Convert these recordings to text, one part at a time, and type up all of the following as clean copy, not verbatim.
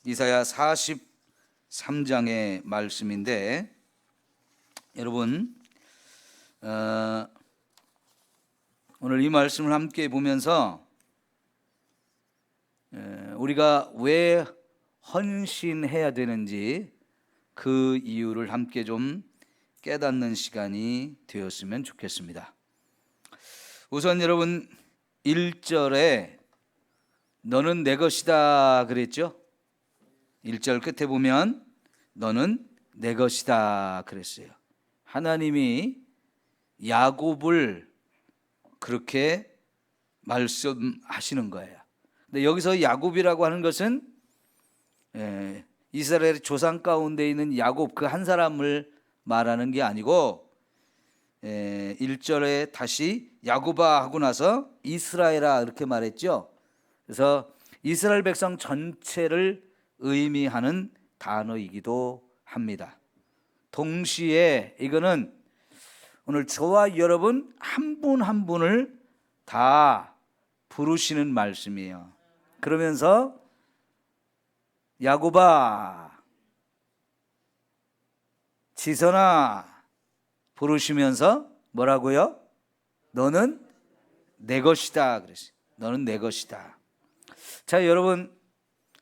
이사야 43장의 말씀인데, 여러분 오늘 이 말씀을 함께 보면서 우리가 왜 헌신해야 되는지 그 이유를 함께 좀 깨닫는 시간이 되었으면 좋겠습니다. 우선 여러분 1절에 너는 내 것이다 그랬죠? 1절 끝에 보면 너는 내 것이다 그랬어요. 하나님이 야곱을 그렇게 말씀하시는 거예요. 근데 여기서 야곱이라고 하는 것은 이스라엘의 조상 가운데 있는 야곱 그 한 사람을 말하는 게 아니고 1절에 다시 야곱아 하고 나서 이스라엘아 이렇게 말했죠. 그래서 이스라엘 백성 전체를 의미하는 단어이기도 합니다. 동시에 이거는 오늘 저와 여러분 한 분 한 분을 다 부르시는 말씀이에요. 그러면서 야곱아, 지선아 부르시면서 뭐라고요? 너는 내 것이다 그랬어요. 너는 내 것이다. 자, 여러분,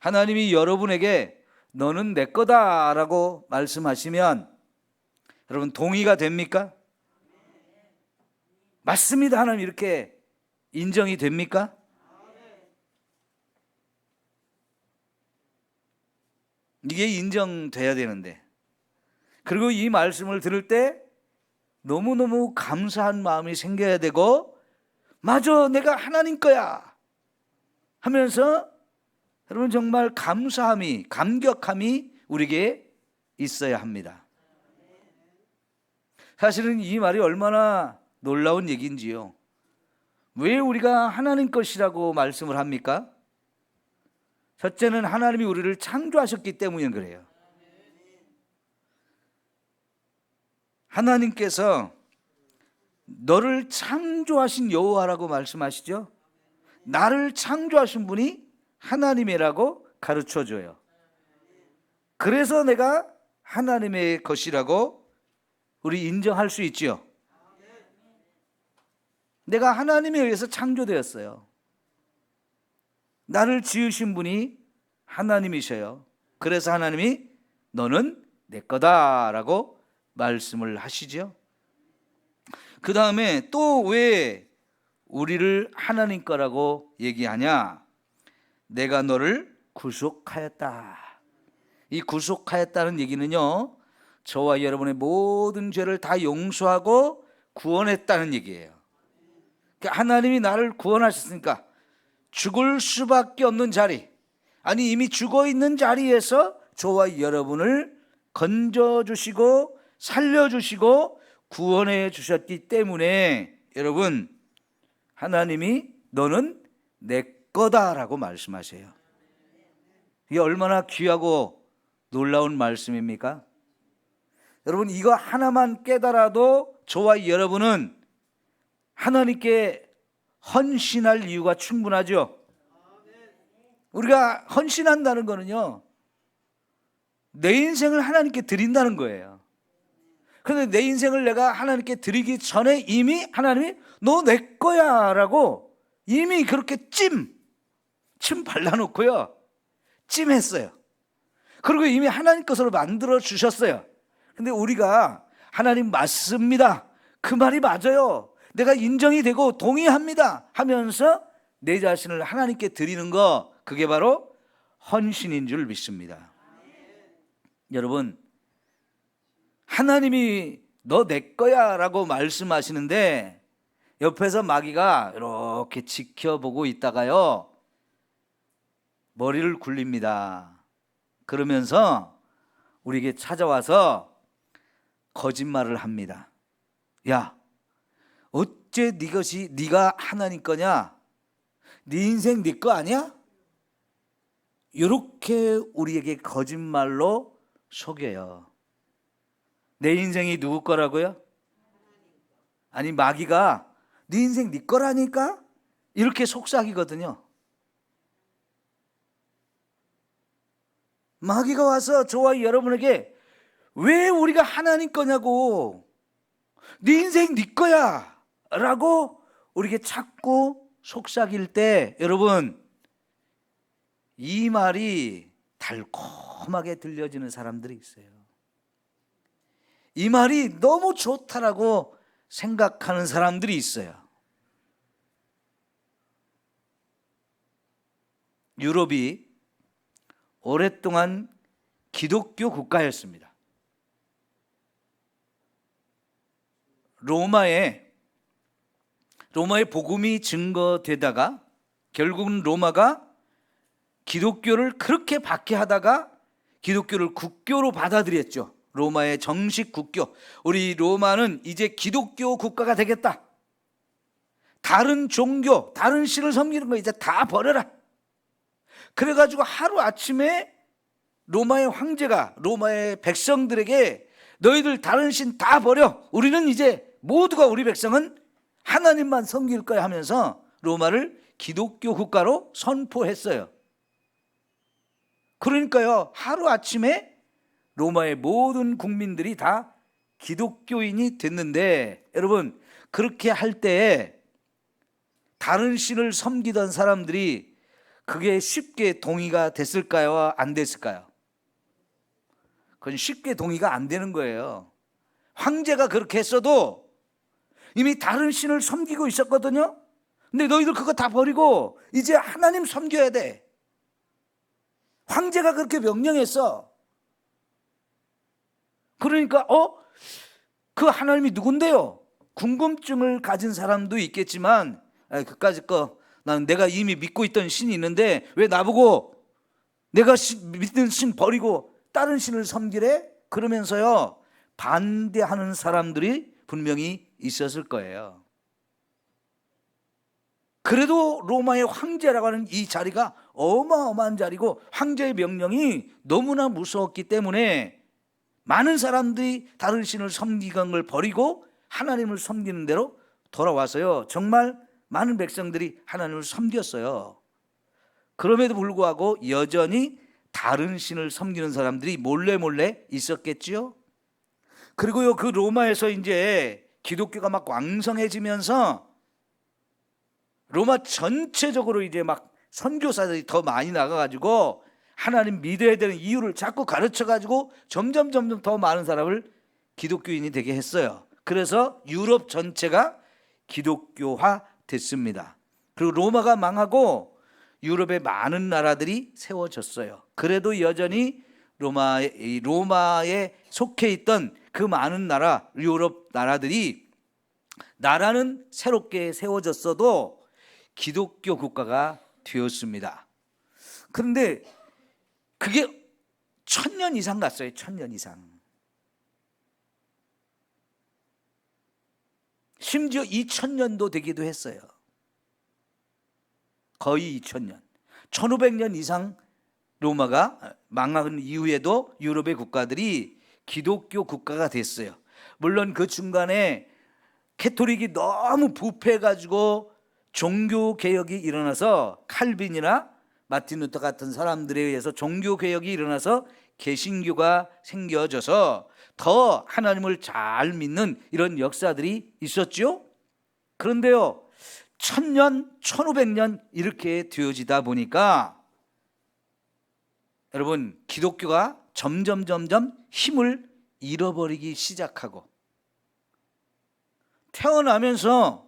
하나님이 여러분에게 너는 내 거다라고 말씀하시면 여러분 동의가 됩니까? 맞습니다. 하나님 이렇게 인정이 됩니까? 이게 인정돼야 되는데, 그리고 이 말씀을 들을 때 너무너무 감사한 마음이 생겨야 되고, 맞아, 내가 하나님 거야 하면서 여러분 정말 감사함이, 감격함이 우리에게 있어야 합니다. 사실은 이 말이 얼마나 놀라운 얘기인지요. 왜 우리가 하나님 것이라고 말씀을 합니까? 첫째는 하나님이 우리를 창조하셨기 때문에 그래요. 하나님께서 너를 창조하신 여호와라고 말씀하시죠. 나를 창조하신 분이 하나님이라고 가르쳐줘요. 그래서 내가 하나님의 것이라고 우리 인정할 수 있죠. 내가 하나님에 의해서 창조되었어요. 나를 지으신 분이 하나님이셔요. 그래서 하나님이 너는 내 거다라고 말씀을 하시죠. 그 다음에 또 왜 우리를 하나님 거라고 얘기하냐? 내가 너를 구속하였다. 이 구속하였다는 얘기는요, 저와 여러분의 모든 죄를 다 용서하고 구원했다는 얘기예요. 그러니까 하나님이 나를 구원하셨으니까 죽을 수밖에 없는 자리, 아니 이미 죽어있는 자리에서 저와 여러분을 건져주시고 살려주시고 구원해 주셨기 때문에 여러분, 하나님이 너는 내 거다라고 말씀하세요. 이게 얼마나 귀하고 놀라운 말씀입니까? 여러분, 이거 하나만 깨달아도 저와 여러분은 하나님께 헌신할 이유가 충분하죠. 우리가 헌신한다는 거는요, 내 인생을 하나님께 드린다는 거예요. 그런데 내 인생을 내가 하나님께 드리기 전에 이미 하나님이 너 내 거야 라고 이미 그렇게 찜 발라놓고요, 찜했어요. 그리고 이미 하나님 것으로 만들어 주셨어요. 근데 우리가 하나님 맞습니다, 그 말이 맞아요, 내가 인정이 되고 동의합니다 하면서 내 자신을 하나님께 드리는 거, 그게 바로 헌신인 줄 믿습니다. 여러분, 하나님이 너 내 거야 라고 말씀하시는데 옆에서 마귀가 이렇게 지켜보고 있다가요, 머리를 굴립니다. 그러면서 우리에게 찾아와서 거짓말을 합니다. 야, 어째 네 것이, 네가 하나님 거냐? 네 인생 네 거 아니야? 이렇게 우리에게 거짓말로 속여요. 내 인생이 누구 거라고요? 아니, 마귀가 네 인생 네 거라니까? 이렇게 속삭이거든요. 마귀가 와서 저와 여러분에게 왜 우리가 하나님 거냐고, 네 인생 네 거야 라고 우리에게 자꾸 속삭일 때, 여러분, 이 말이 달콤하게 들려지는 사람들이 있어요. 이 말이 너무 좋다라고 생각하는 사람들이 있어요. 유럽이 오랫동안 기독교 국가였습니다. 로마의 복음이 증거되다가 결국은 로마가 기독교를 그렇게 박해하다가 기독교를 국교로 받아들였죠. 로마의 정식 국교. 우리 로마는 이제 기독교 국가가 되겠다. 다른 종교, 다른 신을 섬기는 거 이제 다 버려라. 그래가지고 하루아침에 로마의 황제가 로마의 백성들에게 너희들 다른 신 다 버려. 우리는 이제 모두가, 우리 백성은 하나님만 섬길 거야 하면서 로마를 기독교 국가로 선포했어요. 그러니까요, 하루아침에 로마의 모든 국민들이 다 기독교인이 됐는데, 여러분, 그렇게 할 때에 다른 신을 섬기던 사람들이 그게 쉽게 동의가 됐을까요? 안 됐을까요? 그건 쉽게 동의가 안 되는 거예요. 황제가 그렇게 했어도 이미 다른 신을 섬기고 있었거든요. 근데 너희들 그거 다 버리고 이제 하나님 섬겨야 돼. 황제가 그렇게 명령했어. 그러니까 그 하나님이 누군데요? 궁금증을 가진 사람도 있겠지만, 그까짓 거 난 내가 이미 믿고 있던 신이 있는데 왜 나보고 내가 믿는 신 버리고 다른 신을 섬기래? 그러면서요 반대하는 사람들이 분명히 있었을 거예요. 그래도 로마의 황제라고 하는 이 자리가 어마어마한 자리고 황제의 명령이 너무나 무서웠기 때문에 많은 사람들이 다른 신을 섬기는 걸 버리고 하나님을 섬기는 대로 돌아와서요, 정말 많은 백성들이 하나님을 섬겼어요. 그럼에도 불구하고 여전히 다른 신을 섬기는 사람들이 몰래 있었겠지요. 그리고요, 그 로마에서 이제 기독교가 막 왕성해지면서 로마 전체적으로 이제 막 선교사들이 더 많이 나가가지고 하나님 믿어야 되는 이유를 자꾸 가르쳐가지고 점점 더 많은 사람을 기독교인이 되게 했어요. 그래서 유럽 전체가 기독교화 됐습니다. 그리고 로마가 망하고 유럽의 많은 나라들이 세워졌어요. 그래도 여전히 로마에 속해 있던 그 많은 나라, 유럽 나라들이, 나라는 새롭게 세워졌어도 기독교 국가가 되었습니다. 그런데 그게 1000년 이상 갔어요. 1000년 이상. 심지어 2000년도 되기도 했어요. 거의 2000년. 1500년 이상 로마가 망한 이후에도 유럽의 국가들이 기독교 국가가 됐어요. 물론 그 중간에 캐톨릭이 너무 부패해가지고 종교개혁이 일어나서 칼빈이나 마틴 루터 같은 사람들에 의해서 종교개혁이 일어나서 개신교가 생겨져서 더 하나님을 잘 믿는 이런 역사들이 있었죠. 그런데요, 1000년, 1500년 이렇게 되어지다 보니까 여러분, 기독교가 점점 힘을 잃어버리기 시작하고, 태어나면서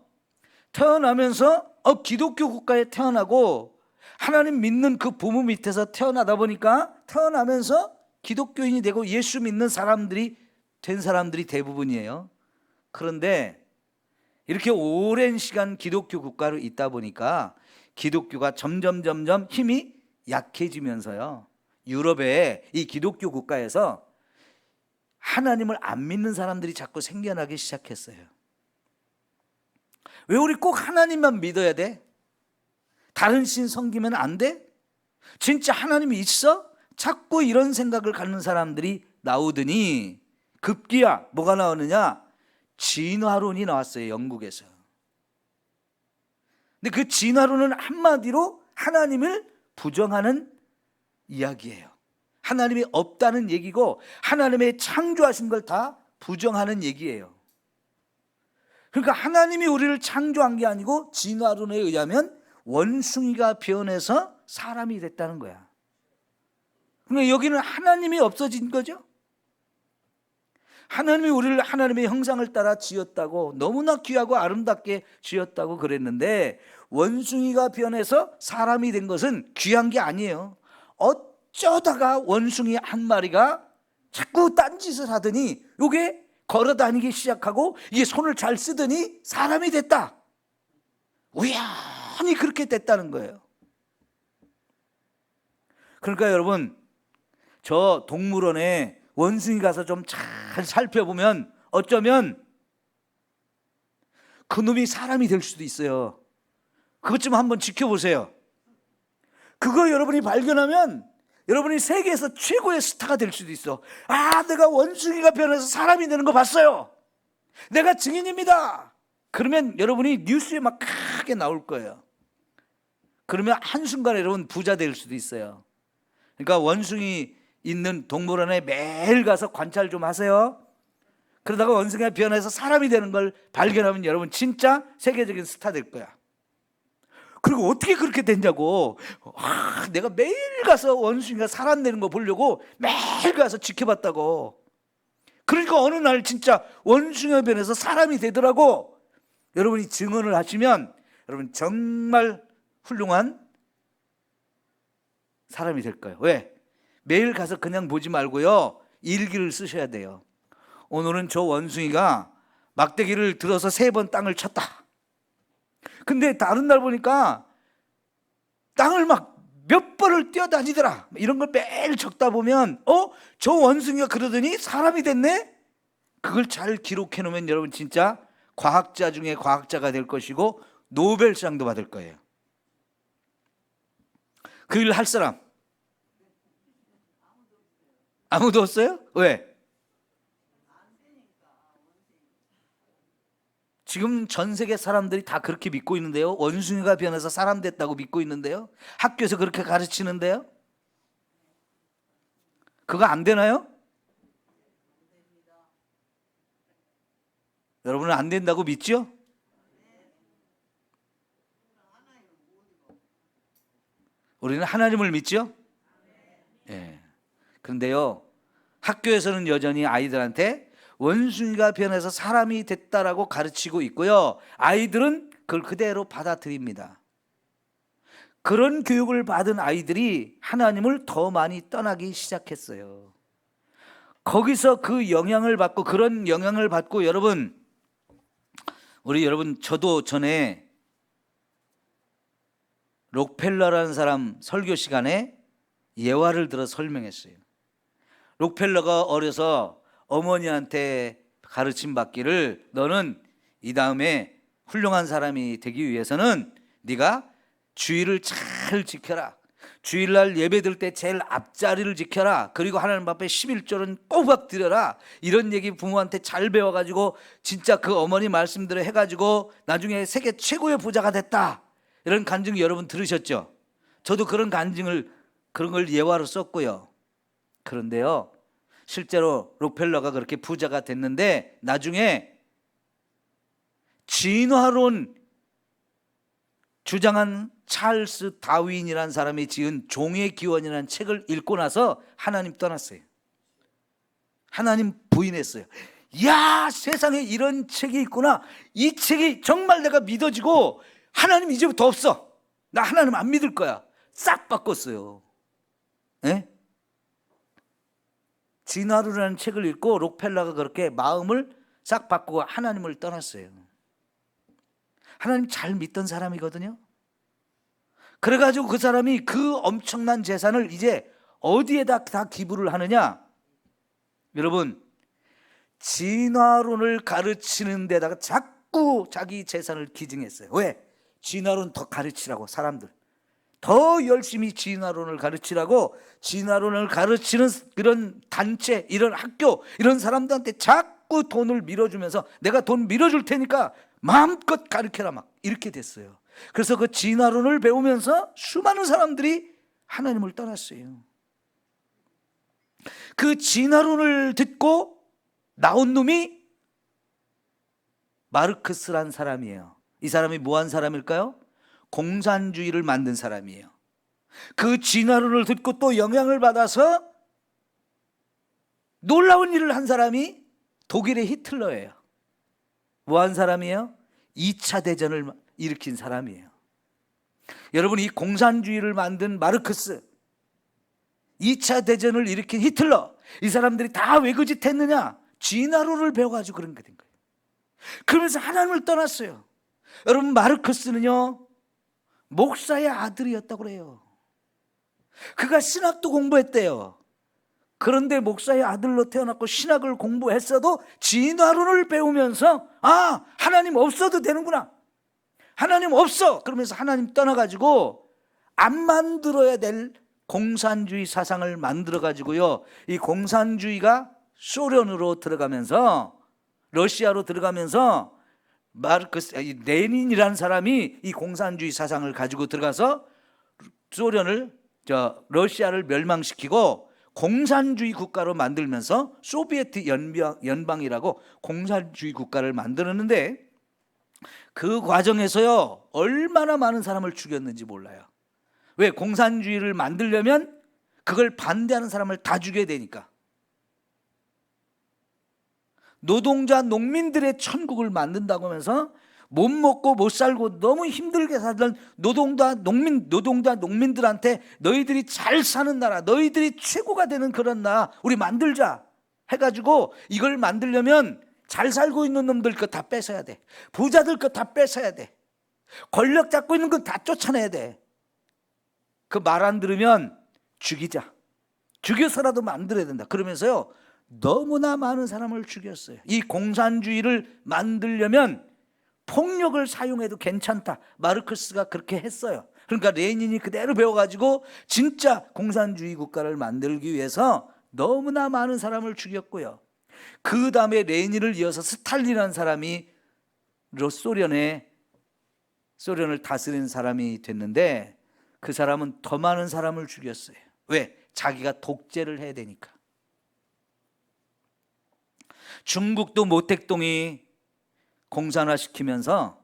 기독교 국가에 태어나고 하나님 믿는 그 부모 밑에서 태어나다 보니까 태어나면서 기독교인이 되고 예수 믿는 사람들이 된 사람들이 대부분이에요. 그런데 이렇게 오랜 시간 기독교 국가로 있다 보니까 기독교가 점점 힘이 약해지면서요, 유럽의 이 기독교 국가에서 하나님을 안 믿는 사람들이 자꾸 생겨나기 시작했어요. 왜 우리 꼭 하나님만 믿어야 돼? 다른 신 섬기면 안 돼? 진짜 하나님이 있어? 자꾸 이런 생각을 갖는 사람들이 나오더니 급기야 뭐가 나오느냐? 진화론이 나왔어요, 영국에서. 근데 그 진화론은 한마디로 하나님을 부정하는 이야기예요. 하나님이 없다는 얘기고 하나님의 창조하신 걸 다 부정하는 얘기예요. 그러니까 하나님이 우리를 창조한 게 아니고 진화론에 의하면 원숭이가 변해서 사람이 됐다는 거야. 그러니까 여기는 하나님이 없어진 거죠. 하나님이 우리를 하나님의 형상을 따라 지었다고, 너무나 귀하고 아름답게 지었다고 그랬는데 원숭이가 변해서 사람이 된 것은 귀한 게 아니에요. 어쩌다가 원숭이 한 마리가 자꾸 딴짓을 하더니 이게 걸어다니기 시작하고 이게 손을 잘 쓰더니 사람이 됐다. 우연히 그렇게 됐다는 거예요. 그러니까 여러분, 저 동물원에 원숭이 가서 좀 잘 살펴보면 어쩌면 그놈이 사람이 될 수도 있어요. 그것 좀 한번 지켜보세요. 그거 여러분이 발견하면 여러분이 세계에서 최고의 스타가 될 수도 있어. 아, 내가 원숭이가 변해서 사람이 되는 거 봤어요. 내가 증인입니다. 그러면 여러분이 뉴스에 막 크게 나올 거예요. 그러면 한순간에 여러분 부자 될 수도 있어요. 그러니까 원숭이 있는 동물원에 매일 가서 관찰 좀 하세요. 그러다가 원숭이가 변해서 사람이 되는 걸 발견하면 여러분 진짜 세계적인 스타 될 거야. 그리고 어떻게 그렇게 됐냐고. 내가 매일 가서 원숭이가 사람 되는 거 보려고 매일 가서 지켜봤다고. 그러니까 어느 날 진짜 원숭이가 변해서 사람이 되더라고. 여러분이 증언을 하시면 여러분 정말 훌륭한 사람이 될 거예요. 왜? 매일 가서 그냥 보지 말고요, 일기를 쓰셔야 돼요. 오늘은 저 원숭이가 막대기를 들어서 3번 땅을 쳤다. 근데 다른 날 보니까 땅을 막 몇 번을 뛰어다니더라. 이런 걸 매일 적다 보면 저 원숭이가 그러더니 사람이 됐네? 그걸 잘 기록해 놓으면 여러분 진짜 과학자 중에 과학자가 될 것이고 노벨상도 받을 거예요. 그 일 할 사람? 아무도 없어요? 왜? 지금 전 세계 사람들이 다 그렇게 믿고 있는데요. 원숭이가 변해서 사람 됐다고 믿고 있는데요. 학교에서 그렇게 가르치는데요. 그거 안 되나요? 여러분은 안 된다고 믿죠? 우리는 하나님을 믿죠? 예. 그런데요, 학교에서는 여전히 아이들한테 원숭이가 변해서 사람이 됐다라고 가르치고 있고요, 아이들은 그걸 그대로 받아들입니다. 그런 교육을 받은 아이들이 하나님을 더 많이 떠나기 시작했어요. 거기서 그 영향을 받고, 그런 영향을 받고, 여러분 저도 전에 록펠러라는 사람 설교 시간에 예화를 들어 설명했어요. 록펠러가 어려서 어머니한테 가르침 받기를, 너는 이 다음에 훌륭한 사람이 되기 위해서는 네가 주의를 잘 지켜라. 주일날 예배 드릴 때 제일 앞자리를 지켜라. 그리고 하나님 앞에 11조는 꼬박 드려라. 이런 얘기 부모한테 잘 배워가지고 진짜 그 어머니 말씀대로 해가지고 나중에 세계 최고의 부자가 됐다. 이런 간증 여러분 들으셨죠? 저도 그런 간증을, 그런 걸 예화로 썼고요. 그런데요, 실제로 록펠러가 그렇게 부자가 됐는데 나중에 진화론 주장한 찰스 다윈이라는 사람이 지은 종의 기원이라는 책을 읽고 나서 하나님 떠났어요. 하나님 부인했어요. 야, 세상에 이런 책이 있구나. 이 책이 정말 내가 믿어지고 하나님 이제부터 없어. 나 하나님 안 믿을 거야. 싹 바꿨어요. 네? 진화론이라는 책을 읽고 록펠러가 그렇게 마음을 싹 바꾸고 하나님을 떠났어요. 하나님 잘 믿던 사람이거든요. 그래가지고 그 사람이 그 엄청난 재산을 이제 어디에다 다 기부를 하느냐? 여러분, 진화론을 가르치는 데다가 자꾸 자기 재산을 기증했어요. 왜? 진화론 더 가르치라고. 사람들 더 열심히 진화론을 가르치라고, 진화론을 가르치는 그런 단체, 이런 학교, 이런 사람들한테 자꾸 돈을 밀어주면서 내가 돈 밀어줄 테니까 마음껏 가르쳐라, 막 이렇게 됐어요. 그래서 그 진화론을 배우면서 수많은 사람들이 하나님을 떠났어요. 그 진화론을 듣고 나온 놈이 마르크스란 사람이에요. 이 사람이 뭐한 사람일까요? 공산주의를 만든 사람이에요. 그 진화론을 듣고 또 영향을 받아서 놀라운 일을 한 사람이 독일의 히틀러예요. 뭐한 사람이에요? 2차 대전을 일으킨 사람이에요. 여러분, 이 공산주의를 만든 마르크스, 2차 대전을 일으킨 히틀러, 이 사람들이 다 왜 그 짓 했느냐? 진화론을 배워가지고 그런 게 된 거예요. 그러면서 하나님을 떠났어요. 여러분, 마르크스는요 목사의 아들이었다고 그래요. 그가 신학도 공부했대요. 그런데 목사의 아들로 태어났고 신학을 공부했어도 진화론을 배우면서 하나님 없어도 되는구나, 하나님 없어, 그러면서 하나님 떠나가지고 안 만들어야 될 공산주의 사상을 만들어가지고요, 이 공산주의가 소련으로 들어가면서, 러시아로 들어가면서 레닌이라는 사람이 이 공산주의 사상을 가지고 들어가서 러시아를 멸망시키고 공산주의 국가로 만들면서 소비에트 연방이라고 공산주의 국가를 만들었는데, 그 과정에서요 얼마나 많은 사람을 죽였는지 몰라요. 왜? 공산주의를 만들려면 그걸 반대하는 사람을 다 죽여야 되니까. 노동자 농민들의 천국을 만든다고 하면서 못 먹고 못 살고 너무 힘들게 살던 노동자 농민들한테 너희들이 잘 사는 나라, 너희들이 최고가 되는 그런 나라 우리 만들자 해가지고, 이걸 만들려면 잘 살고 있는 놈들 거 다 뺏어야 돼, 부자들 거 다 뺏어야 돼, 권력 잡고 있는 건 다 쫓아내야 돼. 그 말 안 들으면 죽이자, 죽여서라도 만들어야 된다 그러면서요 너무나 많은 사람을 죽였어요. 이 공산주의를 만들려면 폭력을 사용해도 괜찮다, 마르크스가 그렇게 했어요. 그러니까 레닌이 그대로 배워가지고 진짜 공산주의 국가를 만들기 위해서 너무나 많은 사람을 죽였고요. 그 다음에 레닌을 이어서 스탈린이라는 사람이 소련을 다스리는 사람이 됐는데, 그 사람은 더 많은 사람을 죽였어요. 왜? 자기가 독재를 해야 되니까. 중국도 모택동이 공산화시키면서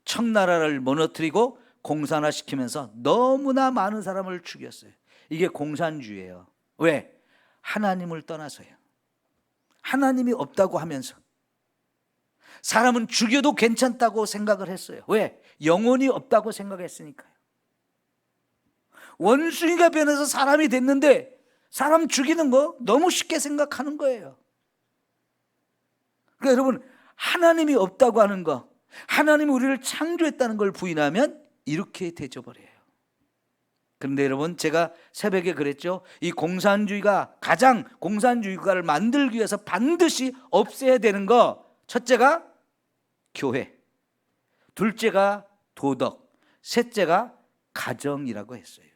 청나라를 무너뜨리고 공산화시키면서 너무나 많은 사람을 죽였어요. 이게 공산주의예요. 왜? 하나님을 떠나서요. 하나님이 없다고 하면서 사람은 죽여도 괜찮다고 생각을 했어요. 왜? 영혼이 없다고 생각했으니까요. 원숭이가 변해서 사람이 됐는데 사람 죽이는 거 너무 쉽게 생각하는 거예요. 그러니까 여러분, 하나님이 없다고 하는 거, 하나님이 우리를 창조했다는 걸 부인하면 이렇게 되져버려요. 그런데 여러분, 제가 새벽에 그랬죠. 이 공산주의가 공산주의 국가를 만들기 위해서 반드시 없애야 되는 거, 첫째가 교회, 둘째가 도덕, 셋째가 가정이라고 했어요.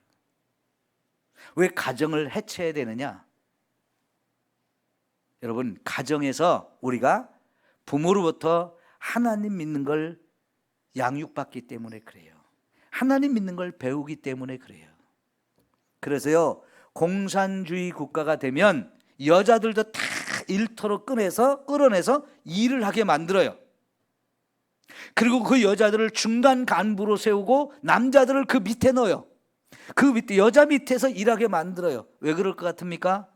왜 가정을 해체해야 되느냐? 여러분, 가정에서 우리가 부모로부터 하나님 믿는 걸 양육받기 때문에 그래요. 하나님 믿는 걸 배우기 때문에 그래요. 그래서요, 공산주의 국가가 되면 여자들도 다 일터로 끌어내서 일을 하게 만들어요. 그리고 그 여자들을 중간 간부로 세우고 남자들을 그 밑에 넣어요. 그 밑에, 여자 밑에서 일하게 만들어요. 왜 그럴 것 같습니까?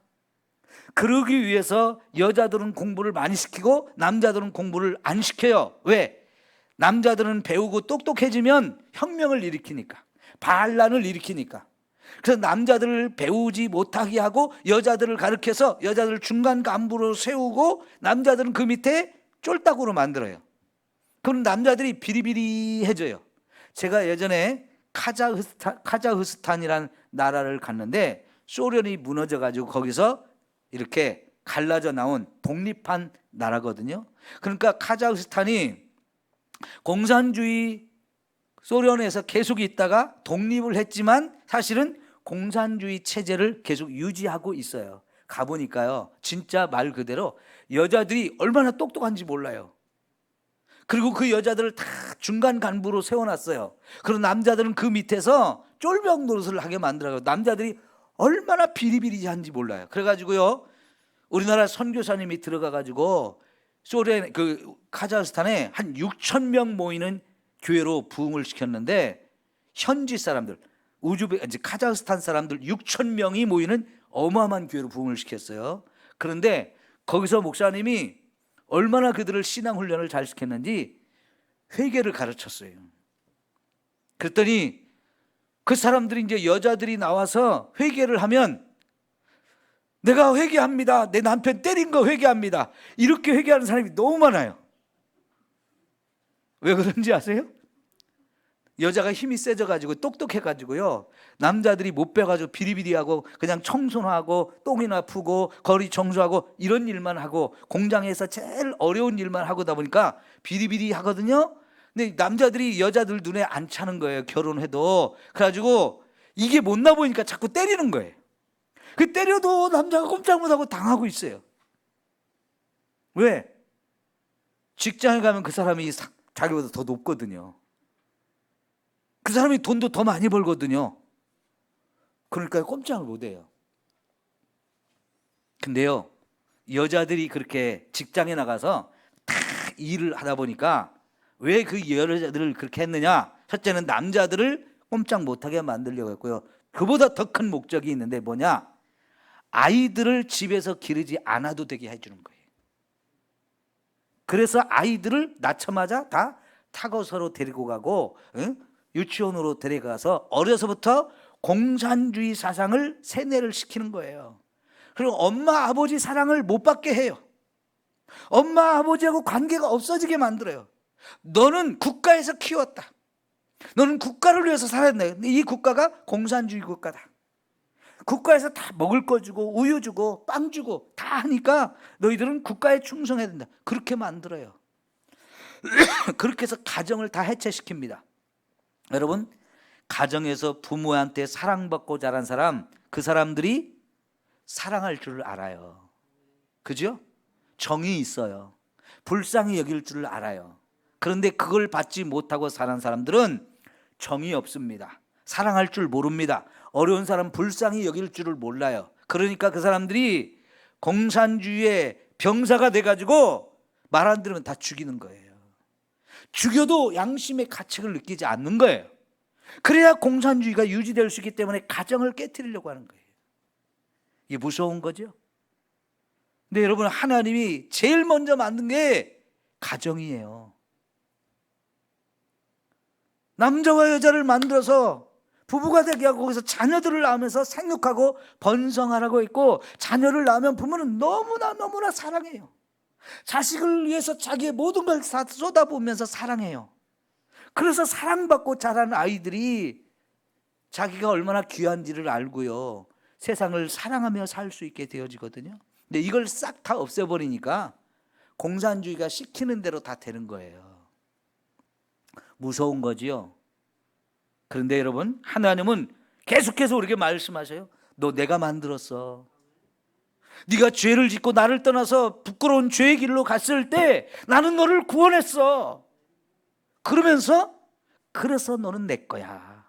그러기 위해서 여자들은 공부를 많이 시키고 남자들은 공부를 안 시켜요. 왜? 남자들은 배우고 똑똑해지면 혁명을 일으키니까, 반란을 일으키니까. 그래서 남자들을 배우지 못하게 하고 여자들을 가르쳐서 여자들을 중간 간부로 세우고 남자들은 그 밑에 쫄딱으로 만들어요. 그럼 남자들이 비리비리해져요. 제가 예전에 카자흐스탄이라는 나라를 갔는데, 소련이 무너져가지고 거기서 이렇게 갈라져 나온 독립한 나라거든요. 그러니까 카자흐스탄이 공산주의 소련에서 계속 있다가 독립을 했지만 사실은 공산주의 체제를 계속 유지하고 있어요. 가보니까요, 진짜 말 그대로 여자들이 얼마나 똑똑한지 몰라요. 그리고 그 여자들을 다 중간 간부로 세워놨어요. 그리고 남자들은 그 밑에서 쫄병 노릇을 하게 만들어요. 남자들이 얼마나 비리비리한지 몰라요. 그래가지고요, 우리나라 선교사님이 들어가가지고 소련 카자흐스탄에 한 6천 명 모이는 교회로 부흥을 시켰는데, 현지 사람들, 이제 카자흐스탄 사람들 6천 명이 모이는 어마어마한 교회로 부흥을 시켰어요. 그런데 거기서 목사님이 얼마나 그들을 신앙 훈련을 잘 시켰는지 회개를 가르쳤어요. 그랬더니 그 사람들이, 이제 여자들이 나와서 회개를 하면, 내가 회개합니다, 내 남편 때린 거 회개합니다, 이렇게 회개하는 사람이 너무 많아요. 왜 그런지 아세요? 여자가 힘이 세져가지고 똑똑해가지고요, 남자들이 못 빼가지고 비리비리하고 그냥 청소하고 똥이나 푸고 거리 청소하고 이런 일만 하고, 공장에서 제일 어려운 일만 하고다 보니까 비리비리 하거든요. 근데 남자들이 여자들 눈에 안 차는 거예요, 결혼해도. 그래가지고 이게 못나 보니까 자꾸 때리는 거예요. 그 때려도 남자가 꼼짝 못하고 당하고 있어요. 왜? 직장에 가면 그 사람이 자기보다 더 높거든요. 그 사람이 돈도 더 많이 벌거든요. 그러니까 꼼짝을 못해요. 근데요, 여자들이 그렇게 직장에 나가서 다 일을 하다 보니까, 왜 그 여자들을 그렇게 했느냐? 첫째는 남자들을 꼼짝 못하게 만들려고 했고요, 그보다 더 큰 목적이 있는데 뭐냐? 아이들을 집에서 기르지 않아도 되게 해주는 거예요. 그래서 아이들을 낳자마자 다 타고서로 데리고 가고, 유치원으로 데려가서 어려서부터 공산주의 사상을 세뇌를 시키는 거예요. 그리고 엄마 아버지 사랑을 못 받게 해요. 엄마 아버지하고 관계가 없어지게 만들어요. 너는 국가에서 키웠다, 너는 국가를 위해서 살았네. 이 국가가 공산주의 국가다. 국가에서 다 먹을 거 주고 우유 주고 빵 주고 다 하니까 너희들은 국가에 충성해야 된다. 그렇게 만들어요. 그렇게 해서 가정을 다 해체시킵니다. 여러분, 가정에서 부모한테 사랑받고 자란 사람, 그 사람들이 사랑할 줄 알아요. 그죠? 정이 있어요. 불쌍히 여길 줄 알아요. 그런데 그걸 받지 못하고 사는 사람들은 정이 없습니다. 사랑할 줄 모릅니다. 어려운 사람 불쌍히 여길 줄을 몰라요. 그러니까 그 사람들이 공산주의의 병사가 돼가지고 말 안 들으면 다 죽이는 거예요. 죽여도 양심의 가책을 느끼지 않는 거예요. 그래야 공산주의가 유지될 수 있기 때문에 가정을 깨트리려고 하는 거예요. 이게 무서운 거죠. 근데 여러분, 하나님이 제일 먼저 만든 게 가정이에요. 남자와 여자를 만들어서 부부가 되게 하고 거기서 자녀들을 낳으면서 생육하고 번성하라고 했고, 자녀를 낳으면 부모는 너무나 사랑해요. 자식을 위해서 자기의 모든 걸 다 쏟아부으면서 사랑해요. 그래서 사랑받고 자란 아이들이 자기가 얼마나 귀한지를 알고요, 세상을 사랑하며 살 수 있게 되어지거든요. 근데 이걸 싹 다 없애버리니까 공산주의가 시키는 대로 다 되는 거예요. 무서운 거지요. 그런데 여러분, 하나님은 계속해서 우리에게 말씀하셔요. 너 내가 만들었어. 네가 죄를 짓고 나를 떠나서 부끄러운 죄의 길로 갔을 때 나는 너를 구원했어. 그러면서 그래서 너는 내 거야.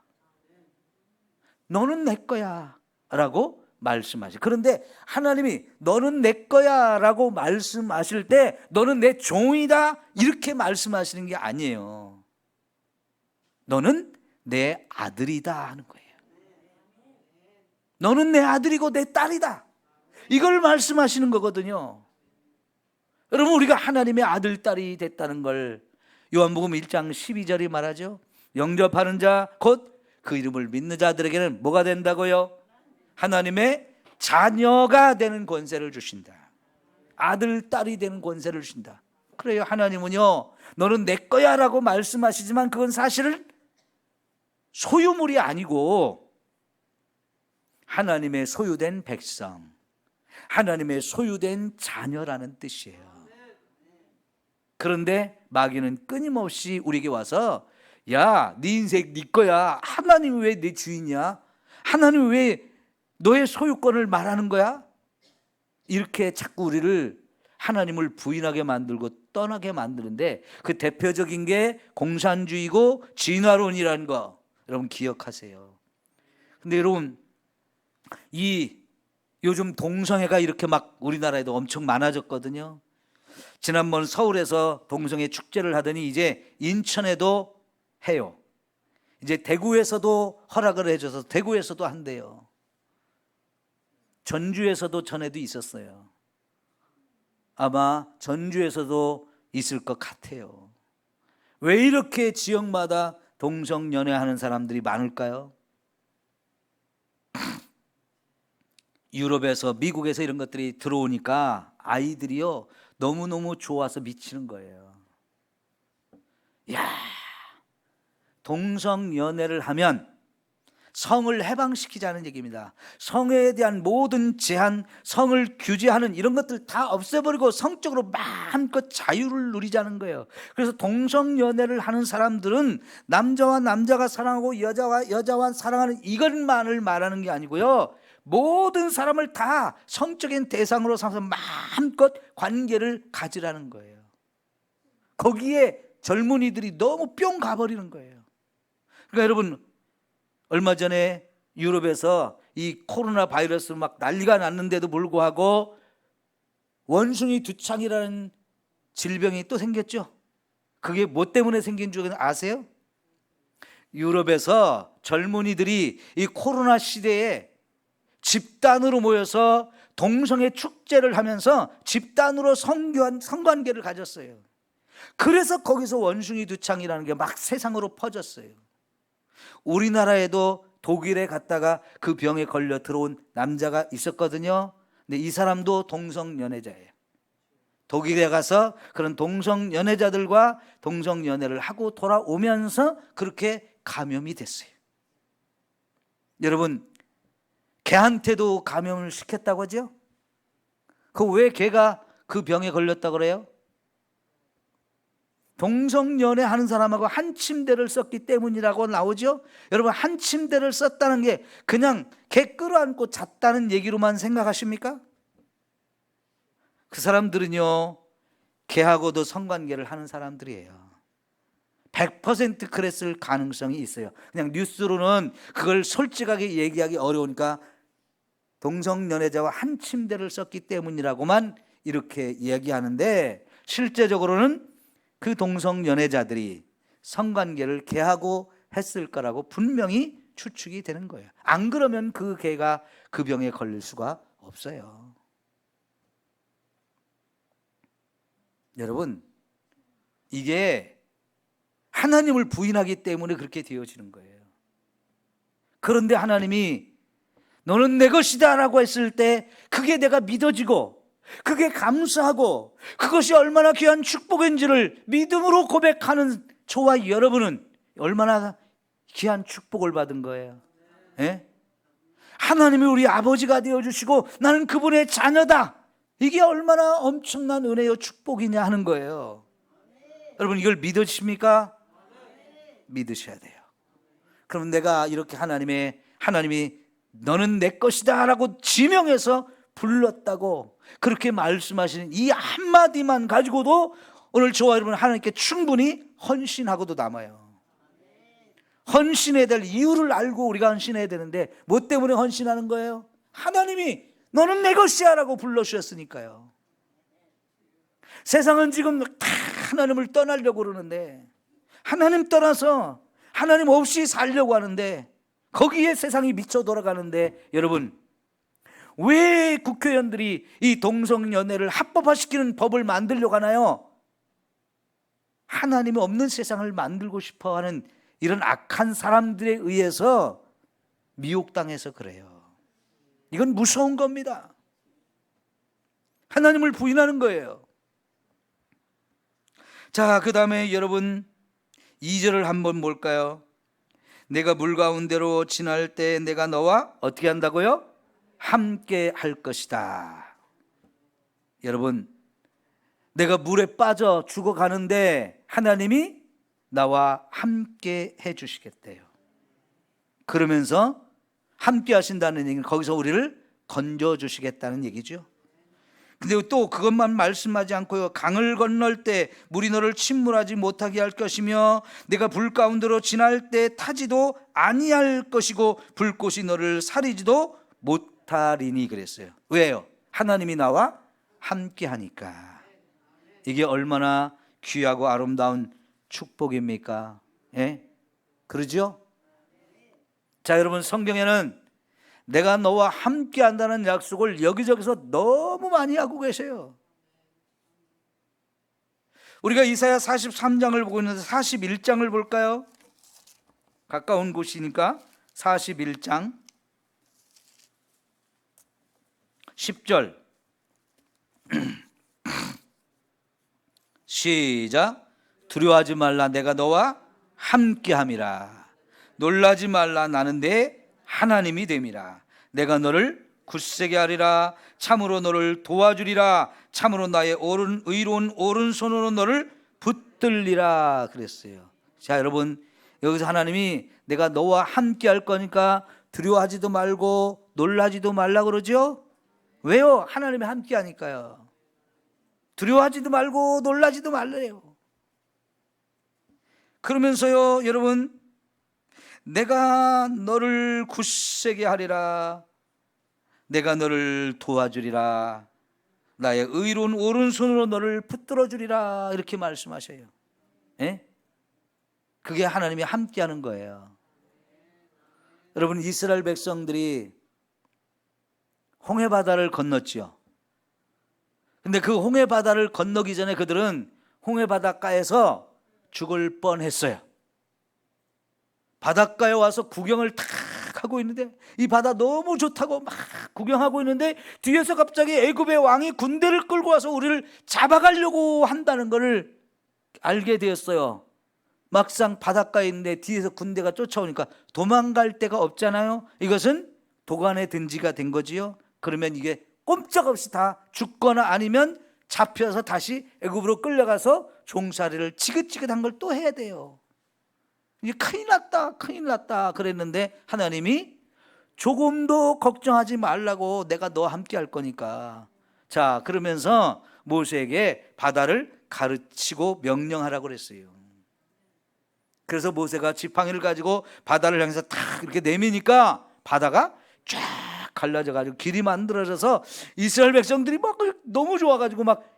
너는 내 거야 라고 말씀하시. 그런데 하나님이 너는 내 거야 라고 말씀하실 때 너는 내 종이다 이렇게 말씀하시는 게 아니에요. 너는 내 아들이다 하는 거예요. 너는 내 아들이고 내 딸이다, 이걸 말씀하시는 거거든요. 여러분, 우리가 하나님의 아들, 딸이 됐다는 걸 요한복음 1장 12절이 말하죠. 영접하는 자 곧 그 이름을 믿는 자들에게는 뭐가 된다고요? 하나님의 자녀가 되는 권세를 주신다. 아들, 딸이 되는 권세를 주신다. 그래요. 하나님은요, 너는 내 거야 라고 말씀하시지만 그건 사실은 소유물이 아니고 하나님의 소유된 백성, 하나님의 소유된 자녀라는 뜻이에요. 그런데 마귀는 끊임없이 우리에게 와서, 야, 네 인생 네 거야. 하나님이 왜 내 주인이야? 하나님이 왜 너의 소유권을 말하는 거야? 이렇게 자꾸 우리를, 하나님을 부인하게 만들고 떠나게 만드는데, 그 대표적인 게 공산주의고 진화론이라는 거 여러분 기억하세요. 근데 여러분, 이 요즘 동성애가 이렇게 막 우리나라에도 엄청 많아졌거든요. 지난번 서울에서 동성애 축제를 하더니 이제 인천에도 해요. 이제 대구에서도 허락을 해줘서 대구에서도 한대요. 전주에서도 전에도 있었어요. 아마 전주에서도 있을 것 같아요. 왜 이렇게 지역마다 동성연애하는 사람들이 많을까요? 유럽에서 미국에서 이런 것들이 들어오니까 아이들이요 너무너무 좋아서 미치는 거예요. 야, 동성연애를 하면 성을 해방시키자는 얘기입니다. 성에 대한 모든 제한, 성을 규제하는 이런 것들 다 없애버리고 성적으로 마음껏 자유를 누리자는 거예요. 그래서 동성연애를 하는 사람들은 남자와 남자가 사랑하고 여자와 여자와 사랑하는 이것만을 말하는 게 아니고요, 모든 사람을 다 성적인 대상으로 삼아서 마음껏 관계를 가지라는 거예요. 거기에 젊은이들이 너무 뿅 가버리는 거예요. 그러니까 여러분, 얼마 전에 유럽에서 이 코로나 바이러스 막 난리가 났는데도 불구하고 원숭이 두창이라는 질병이 또 생겼죠. 그게 뭐 때문에 생긴 줄 아세요? 유럽에서 젊은이들이 이 코로나 시대에 집단으로 모여서 동성애 축제를 하면서 집단으로 성관계를 가졌어요. 그래서 거기서 원숭이 두창이라는 게 막 세상으로 퍼졌어요. 우리나라에도 독일에 갔다가 그 병에 걸려 들어온 남자가 있었거든요. 근데 이 사람도 동성연애자예요. 독일에 가서 그런 동성연애자들과 동성연애를 하고 돌아오면서 그렇게 감염이 됐어요. 여러분, 개한테도 감염을 시켰다고 하죠? 그 왜 개가 그 병에 걸렸다고 그래요? 동성연애 하는 사람하고 한 침대를 썼기 때문이라고 나오죠? 여러분, 한 침대를 썼다는 게 그냥 개 끌어안고 잤다는 얘기로만 생각하십니까? 그 사람들은요, 개하고도 성관계를 하는 사람들이에요. 100% 그랬을 가능성이 있어요. 그냥 뉴스로는 그걸 솔직하게 얘기하기 어려우니까 동성연애자와 한 침대를 썼기 때문이라고만 이렇게 이야기하는데, 실제적으로는 그 동성연애자들이 성관계를 개하고 했을 거라고 분명히 추측이 되는 거예요. 안 그러면 그 개가 그 병에 걸릴 수가 없어요. 여러분, 이게 하나님을 부인하기 때문에 그렇게 되어지는 거예요. 그런데 하나님이 너는 내 것이다 라고 했을 때 그게 내가 믿어지고 그게 감사하고 그것이 얼마나 귀한 축복인지를 믿음으로 고백하는 저와 여러분은 얼마나 귀한 축복을 받은 거예요. 예? 하나님이 우리 아버지가 되어주시고 나는 그분의 자녀다, 이게 얼마나 엄청난 은혜요 축복이냐 하는 거예요. 여러분, 이걸 믿으십니까? 믿으셔야 돼요. 그럼 내가 이렇게 하나님이 너는 내 것이다 라고 지명해서 불렀다고 그렇게 말씀하시는 이 한마디만 가지고도 오늘 저와 여러분 하나님께 충분히 헌신하고도 남아요. 헌신해야 될 이유를 알고 우리가 헌신해야 되는데 뭐 때문에 헌신하는 거예요? 하나님이 너는 내 것이야 라고 불러주셨으니까요. 세상은 지금 다 하나님을 떠나려고 그러는데, 하나님 떠나서 하나님 없이 살려고 하는데, 거기에 세상이 미쳐 돌아가는데, 여러분, 왜 국회의원들이 이 동성연애를 합법화시키는 법을 만들려고 하나요? 하나님이 없는 세상을 만들고 싶어하는 이런 악한 사람들에 의해서 미혹당해서 그래요. 이건 무서운 겁니다. 하나님을 부인하는 거예요. 자, 그 다음에 여러분 2절을 한번 볼까요? 내가 물 가운데로 지날 때 내가 너와 어떻게 한다고요? 함께 할 것이다. 여러분, 내가 물에 빠져 죽어가는데 하나님이 나와 함께 해주시겠대요. 그러면서 함께 하신다는 얘기는 거기서 우리를 건져주시겠다는 얘기죠. 근데 또 그것만 말씀하지 않고요, 강을 건널 때 물이 너를 침몰하지 못하게 할 것이며 내가 불 가운데로 지날 때 타지도 아니할 것이고 불꽃이 너를 사리지도 못하리니 그랬어요. 왜요? 하나님이 나와 함께 하니까. 이게 얼마나 귀하고 아름다운 축복입니까? 예? 그러죠? 자, 여러분, 성경에는 내가 너와 함께 한다는 약속을 여기저기서 너무 많이 하고 계세요. 우리가 이사야 43장을 보고 있는데 41장을 볼까요? 가까운 곳이니까 41장 10절 시작. 두려워하지 말라, 내가 너와 함께함이라. 놀라지 말라, 나는 내 하나님이 됨이라. 내가 너를 굳세게 하리라. 참으로 너를 도와주리라. 참으로 나의 의로운 오른손으로 너를 붙들리라 그랬어요. 자, 여러분, 여기서 하나님이 내가 너와 함께 할 거니까 두려워하지도 말고 놀라지도 말라 그러죠? 왜요? 하나님이 함께 하니까요. 두려워하지도 말고 놀라지도 말래요. 그러면서요, 여러분, 내가 너를 굳세게 하리라. 내가 너를 도와주리라. 나의 의로운 오른손으로 너를 붙들어 주리라. 이렇게 말씀하셔요. 예? 그게 하나님이 함께하는 거예요. 여러분, 이스라엘 백성들이 홍해바다를 건넜지요. 근데 그 홍해바다를 건너기 전에 그들은 홍해바닷가에서 죽을 뻔했어요. 바닷가에 와서 구경을 탁 하고 있는데 이 바다 너무 좋다고 막 구경하고 있는데 뒤에서 갑자기 애굽의 왕이 군대를 끌고 와서 우리를 잡아가려고 한다는 것을 알게 되었어요. 막상 바닷가에 있는데 뒤에서 군대가 쫓아오니까 도망갈 데가 없잖아요. 이것은 도간에 든지가 된 거지요. 그러면 이게 꼼짝없이 다 죽거나 아니면 잡혀서 다시 애굽으로 끌려가서 종살이를 지긋지긋한 걸 또 해야 돼요. 이제 큰일 났다 그랬는데 하나님이 조금도 걱정하지 말라고, 내가 너와 함께 할 거니까. 자, 그러면서 모세에게 바다를 가르치고 명령하라고 그랬어요. 그래서 모세가 지팡이를 가지고 바다를 향해서 탁 이렇게 내미니까 바다가 쫙 갈라져 가지고 길이 만들어져서 이스라엘 백성들이 막 너무 좋아 가지고 막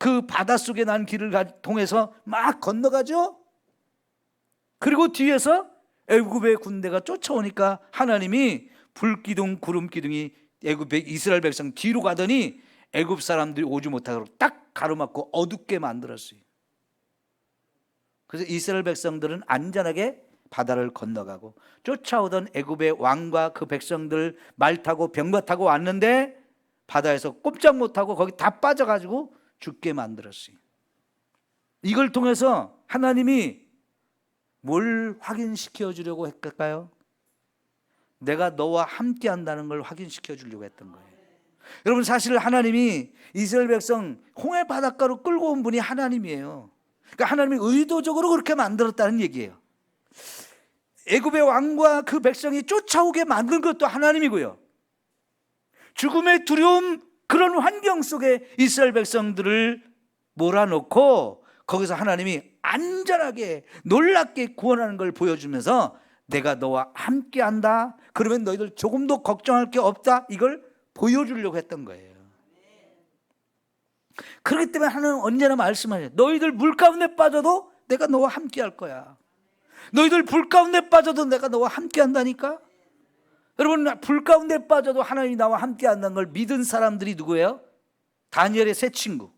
그 바닷속에 난 길을 통해서 막 건너가죠. 그리고 뒤에서 애굽의 군대가 쫓아오니까 하나님이 불기둥 구름기둥이 애굽의 이스라엘 백성 뒤로 가더니 애굽 사람들이 오지 못하도록 딱 가로막고 어둡게 만들었어요. 그래서 이스라엘 백성들은 안전하게 바다를 건너가고, 쫓아오던 애굽의 왕과 그 백성들 말 타고 병거 타고 왔는데 바다에서 꼼짝 못하고 거기 다 빠져가지고 죽게 만들었어요. 이걸 통해서 하나님이 뭘 확인시켜 주려고 했을까요? 내가 너와 함께 한다는 걸 확인시켜 주려고 했던 거예요. 여러분, 사실 하나님이 이스라엘 백성 홍해 바닷가로 끌고 온 분이 하나님이에요. 그러니까 하나님이 의도적으로 그렇게 만들었다는 얘기예요. 애굽의 왕과 그 백성이 쫓아오게 만든 것도 하나님이고요. 죽음의 두려움, 그런 환경 속에 이스라엘 백성들을 몰아넣고 거기서 하나님이 안전하게 놀랍게 구원하는 걸 보여주면서 내가 너와 함께 한다, 그러면 너희들 조금도 걱정할 게 없다, 이걸 보여주려고 했던 거예요. 그렇기 때문에 하나님은 언제나 말씀하셔요. 너희들 물 가운데 빠져도 내가 너와 함께 할 거야. 너희들 불 가운데 빠져도 내가 너와 함께 한다니까. 여러분, 불 가운데 빠져도 하나님이 나와 함께 한다는 걸 믿은 사람들이 누구예요? 다니엘의 세 친구.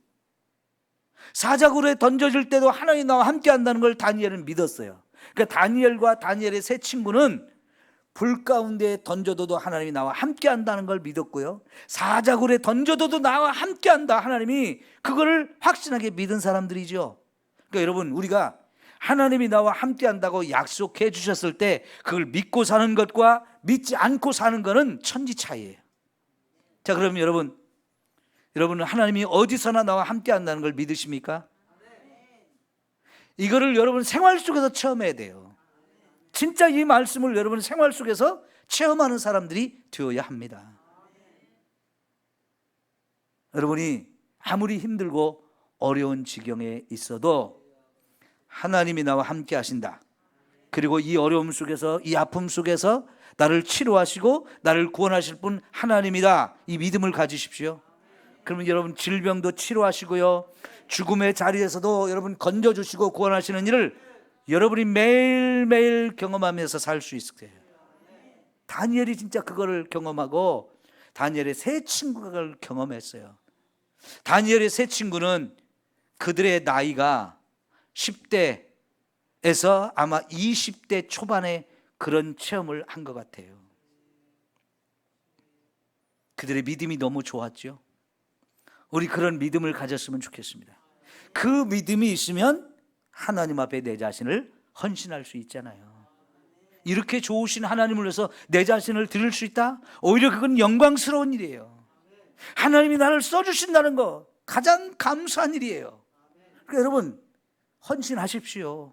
사자굴에 던져질 때도 하나님이 나와 함께 한다는 걸 다니엘은 믿었어요. 그러니까 다니엘과 다니엘의 세 친구는 불 가운데 던져둬도 하나님이 나와 함께 한다는 걸 믿었고요, 사자굴에 던져둬도 나와 함께 한다, 하나님이 그거를 확신하게 믿은 사람들이죠. 그러니까 여러분, 우리가 하나님이 나와 함께 한다고 약속해 주셨을 때 그걸 믿고 사는 것과 믿지 않고 사는 것은 천지 차이예요. 자, 그럼 여러분은 하나님이 어디서나 나와 함께 한다는 걸 믿으십니까? 이거를 여러분 생활 속에서 체험해야 돼요. 진짜 이 말씀을 여러분 생활 속에서 체험하는 사람들이 되어야 합니다. 여러분이 아무리 힘들고 어려운 지경에 있어도 하나님이 나와 함께 하신다, 그리고 이 어려움 속에서, 이 아픔 속에서 나를 치료하시고 나를 구원하실 분 하나님이다, 이 믿음을 가지십시오. 그러면 여러분 질병도 치료하시고요, 죽음의 자리에서도 여러분 건져주시고 구원하시는 일을 여러분이 매일매일 경험하면서 살 수 있을 거예요. 다니엘이 진짜 그거를 경험하고 다니엘의 세 친구가 그걸 경험했어요. 다니엘의 세 친구는 그들의 나이가 10대에서 아마 20대 초반에 그런 체험을 한 것 같아요. 그들의 믿음이 너무 좋았죠. 우리 그런 믿음을 가졌으면 좋겠습니다. 그 믿음이 있으면 하나님 앞에 내 자신을 헌신할 수 있잖아요. 이렇게 좋으신 하나님을 위해서 내 자신을 드릴 수 있다? 오히려 그건 영광스러운 일이에요. 하나님이 나를 써주신다는 거 가장 감사한 일이에요. 그러니까 여러분 헌신하십시오.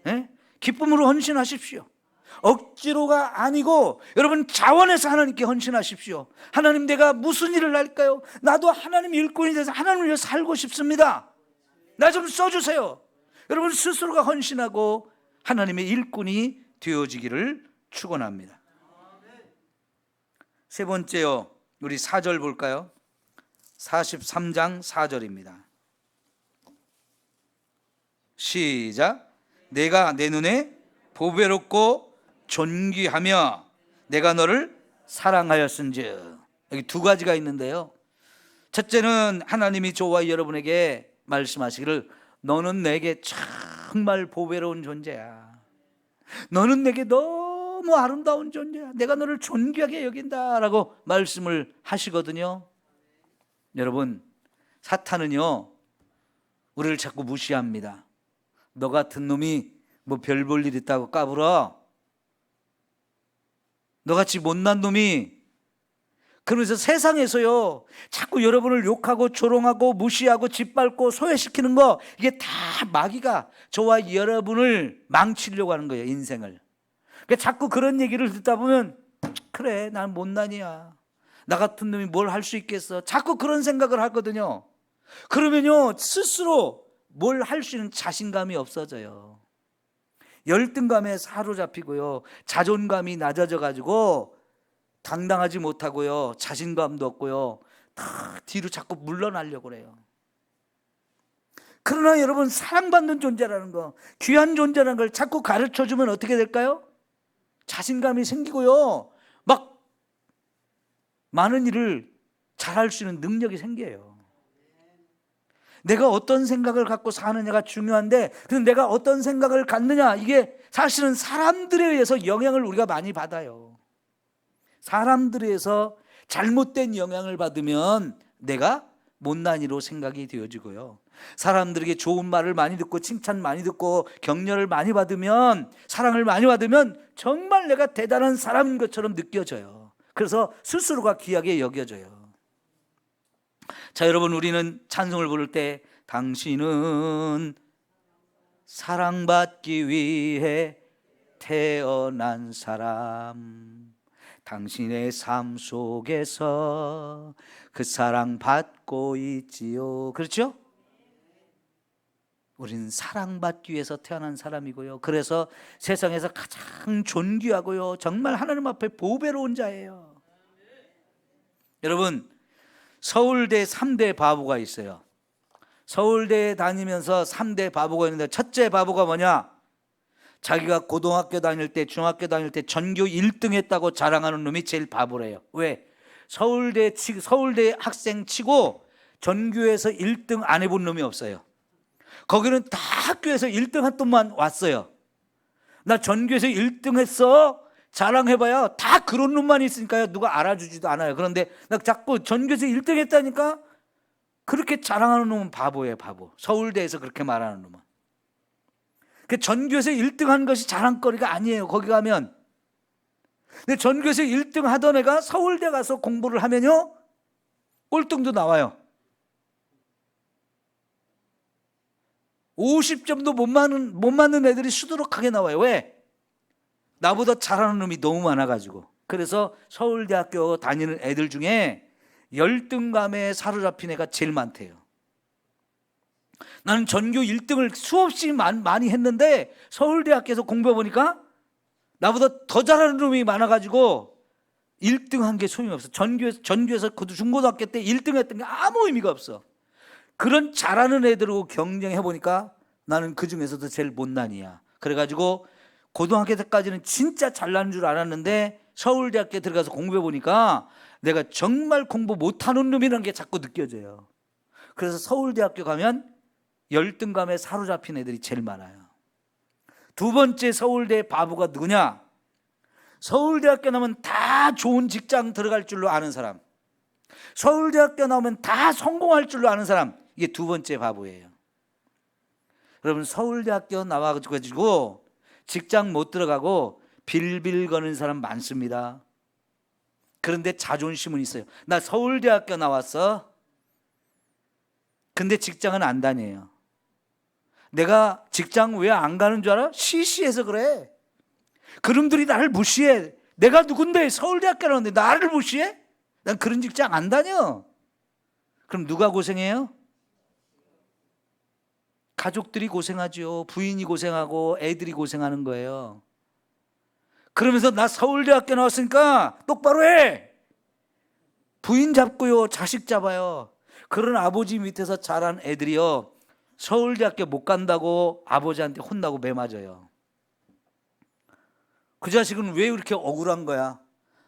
네? 기쁨으로 헌신하십시오. 억지로가 아니고 여러분 자원해서 하나님께 헌신하십시오. 하나님, 내가 무슨 일을 할까요? 나도 하나님 일꾼이 돼서 하나님을 위해 살고 싶습니다. 나 좀 써주세요. 여러분 스스로가 헌신하고 하나님의 일꾼이 되어지기를 축원합니다. 세 번째요, 우리 4절 볼까요? 43장 4절입니다. 시작. 내가 내 눈에 보배롭고 존귀하며 내가 너를 사랑하였은즉. 여기 두 가지가 있는데요, 첫째는 하나님이 저와 여러분에게 말씀하시기를 너는 내게 정말 보배로운 존재야. 너는 내게 너무 아름다운 존재야. 내가 너를 존귀하게 여긴다라고 말씀을 하시거든요. 여러분 사탄은요 우리를 자꾸 무시합니다. 너 같은 놈이 뭐 별 볼 일 있다고 까불어? 너같이 못난 놈이. 그러면서 세상에서요 자꾸 여러분을 욕하고 조롱하고 무시하고 짓밟고 소외시키는 거, 이게 다 마귀가 저와 여러분을 망치려고 하는 거예요, 인생을. 그러니까 자꾸 그런 얘기를 듣다 보면 그래 난 못난이야, 나 같은 놈이 뭘 할 수 있겠어, 자꾸 그런 생각을 하거든요. 그러면요 스스로 뭘 할 수 있는 자신감이 없어져요. 열등감에 사로잡히고요, 자존감이 낮아져 가지고 당당하지 못하고요, 자신감도 없고요, 다 뒤로 자꾸 물러나려고 그래요. 그러나 여러분 사랑받는 존재라는 거, 귀한 존재라는 걸 자꾸 가르쳐주면 어떻게 될까요? 자신감이 생기고요, 막 많은 일을 잘할 수 있는 능력이 생겨요. 내가 어떤 생각을 갖고 사느냐가 중요한데, 근데 내가 어떤 생각을 갖느냐, 이게 사실은 사람들에 의해서 영향을 우리가 많이 받아요. 사람들에 의해서 잘못된 영향을 받으면 내가 못난이로 생각이 되어지고요, 사람들에게 좋은 말을 많이 듣고 칭찬 많이 듣고 격려를 많이 받으면, 사랑을 많이 받으면 정말 내가 대단한 사람인 것처럼 느껴져요. 그래서 스스로가 귀하게 여겨져요. 자 여러분, 우리는 찬송을 부를 때 당신은 사랑받기 위해 태어난 사람, 당신의 삶 속에서 그 사랑 받고 있지요. 그렇죠? 우리는 사랑받기 위해서 태어난 사람이고요, 그래서 세상에서 가장 존귀하고요 정말 하나님 앞에 보배로운 자예요. 여러분 서울대 3대 바보가 있어요. 서울대에 다니면서 3대 바보가 있는데, 첫째 바보가 뭐냐? 자기가 고등학교 다닐 때 중학교 다닐 때 전교 1등 했다고 자랑하는 놈이 제일 바보래요. 왜? 서울대 학생 치고 전교에서 1등 안 해본 놈이 없어요. 거기는 다 학교에서 1등 한 놈만 왔어요. 나 전교에서 1등 했어 자랑해봐야 다 그런 놈만 있으니까요, 누가 알아주지도 않아요. 그런데 나 자꾸 전교에서 1등 했다니까, 그렇게 자랑하는 놈은 바보예요, 바보. 서울대에서 그렇게 말하는 놈은. 그 전교에서 1등 한 것이 자랑거리가 아니에요, 거기 가면. 근데 전교에서 1등 하던 애가 서울대 가서 공부를 하면요 꼴등도 나와요. 50점도 못 맞는 애들이 수두룩하게 나와요. 왜? 나보다 잘하는 놈이 너무 많아가지고. 그래서 서울대학교 다니는 애들 중에 열등감에 사로잡힌 애가 제일 많대요. 나는 전교 1등을 수없이 많이 했는데 서울대학교에서 공부해 보니까 나보다 더 잘하는 놈이 많아가지고 1등 한 게 소용이 없어. 전교에서 중고등학교 때 1등 했던 게 아무 의미가 없어. 그런 잘하는 애들하고 경쟁해 보니까 나는 그 중에서도 제일 못난이야. 그래가지고 고등학교 때까지는 진짜 잘나는 줄 알았는데 서울대학교에 들어가서 공부해 보니까 내가 정말 공부 못하는 놈이라는 게 자꾸 느껴져요. 그래서 서울대학교 가면 열등감에 사로잡힌 애들이 제일 많아요. 두 번째 서울대 바보가 누구냐? 서울대학교 나오면 다 좋은 직장 들어갈 줄로 아는 사람, 서울대학교 나오면 다 성공할 줄로 아는 사람, 이게 두 번째 바보예요. 여러분, 서울대학교 나와가지고 직장 못 들어가고 빌빌 거는 사람 많습니다. 그런데 자존심은 있어요. 나 서울대학교 나왔어. 근데 직장은 안 다녀요. 내가 직장 왜 안 가는 줄 알아? 시시해서 그래. 그놈들이 나를 무시해. 내가 누군데 서울대학교 나왔는데 나를 무시해? 난 그런 직장 안 다녀. 그럼 누가 고생해요? 가족들이 고생하죠. 부인이 고생하고 애들이 고생하는 거예요. 그러면서 나 서울대학교 나왔으니까 똑바로 해. 부인 잡고요, 자식 잡아요. 그런 아버지 밑에서 자란 애들이요, 서울대학교 못 간다고 아버지한테 혼나고 매 맞아요. 그 자식은 왜 이렇게 억울한 거야?